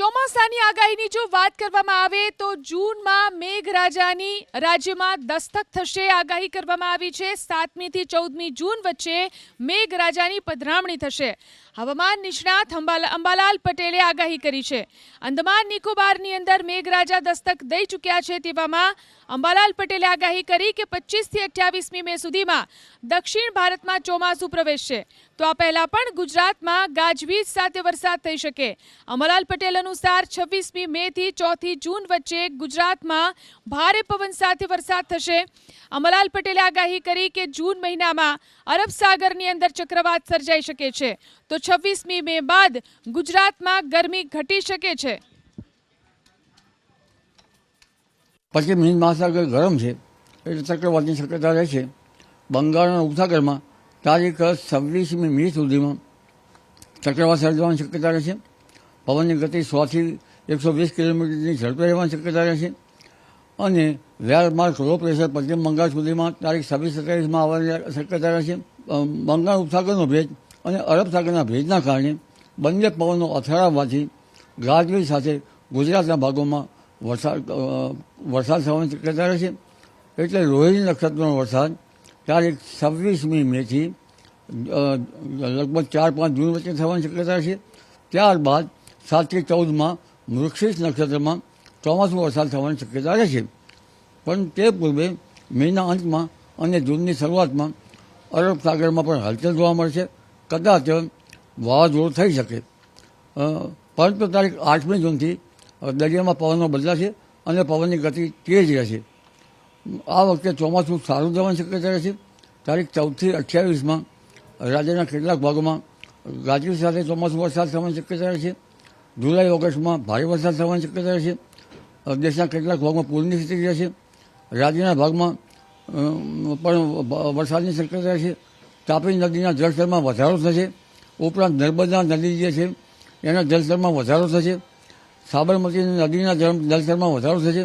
ચોમાસાની આગાહીની જો વાત કરવામાં આવે તો જૂનમાં મેઘરાજાની રાજ્યમાં દસ્તક થશે. આગાહી કરવામાં આવી છે 7મી થી 14મી જૂન વચ્ચે મેઘરાજાની પધરામણી થશે. હવામાન નિષ્ણાત અંબાલાલ પટેલે આગાહી કરી છે. અંદમાન નિકોબારની અંદર મેઘરાજા દસ્તક દઈ ચૂક્યા છે. તેવામાં અંબાલાલ પટેલે આગાહી કરી કે 25 થી 28મી મે સુધીમાં દક્ષિણ ભારતમાં ચોમાસું પ્રવેશશે. તો આ પહેલા પણ ગુજરાતમાં ગાજવીજ સાથે વરસાદ થઈ શકે. અંબાલાલ પટેલ અનુસાર 26મી મે થી 4થી જૂન વચ્ચે ગુજરાતમાં ભારે પવન સાથે વરસાદ થશે. અંબાલાલ પટેલે આગાહી કરી કે જૂન મહિનામાં અરબ સાગરની અંદર ચક્રવાત સર્જાઈ શકે છે. તો 26મી મે બાદ ગુજરાતમાં ગરમી ઘટી શકે છે. પછી હિન્દ મહાસાગર ગરમ છે એટલે ચક્રવાતની શક્યતા રહેશે. બંગાળના ઉપસાગરમાં તારીખ 26મી મે સુધીમાં ચક્રવાત સર્જવાની શક્યતા રહેશે. પવનની ગતિ 100 થી 120 કિલોમીટરની ઝડપે રહેવાની શક્યતા રહેશે. અને વેલમાર્ક લો પ્રેશર પશ્ચિમ બંગાળ સુધીમાં તારીખ 26-27માં આવવાની શક્યતા રહેશે. બંગાળ ઉપસાગરનો ભેજ અને અરબ સાગરના ભેજના કારણે બંને પવનો અથડાવવાથી ગાજવીજ સાથે ગુજરાતના ભાગોમાં વરસાદ થવાની શક્યતા રહેશે. એટલે રોહિણી નક્ષત્રનો વરસાદ તારીખ 26મી મેથી લગભગ 4-5 જૂન વચ્ચે થવાની શક્યતા રહેશે. ત્યારબાદ 7 થી 14માં મૃગશીર્ષ નક્ષત્રમાં ચોમાસું વરસાદ થવાની શક્યતા રહેશે. પણ તે પૂર્વે મેના અંતમાં અને જૂનની શરૂઆતમાં અરબ સાગરમાં પણ હલચલ જોવા મળશે. કદાચ વાવાઝોડું થઈ શકે. પરંતુ તારીખ 8મી જૂનથી દરિયામાં પવનો બદલાશે અને પવનની ગતિ તેજ રહેશે. આ વખતે ચોમાસું સારું જવાની શક્યતા રહેશે. તારીખ 14 થી 28માં રાજ્યના કેટલાક ભાગોમાં ગાજવીજ સાથે ચોમાસું વરસાદ થવાની શક્યતા રહેશે. જુલાઈ ઓગસ્ટમાં ભારે વરસાદ થવાની શક્યતા રહેશે. દેશના કેટલાક ભાગમાં પૂરની સ્થિતિ રહેશે. રાજ્યના ભાગમાં પણ વરસાદની શક્યતા રહેશે. તાપી નદીના જળસ્તરમાં વધારો થશે. ઉપરાંત નર્મદા નદી જે છે એના જળસ્તરમાં વધારો થશે. સાબરમતી નદીના જળસ્તરમાં વધારો થશે.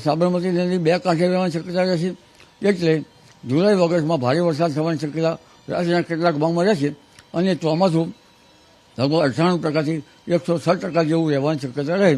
સાબરમતી નદી 2 કાંઠે રહેવાની શક્યતા રહેશે. એટલે જુલાઈ ઓગસ્ટમાં ભારે વરસાદ થવાની શક્યતા રાજ્યના કેટલાક ભાગમાં રહેશે. અને ચોમાસું લગભગ 98% થી 106% જેવું રહેવાની શક્યતા રહે.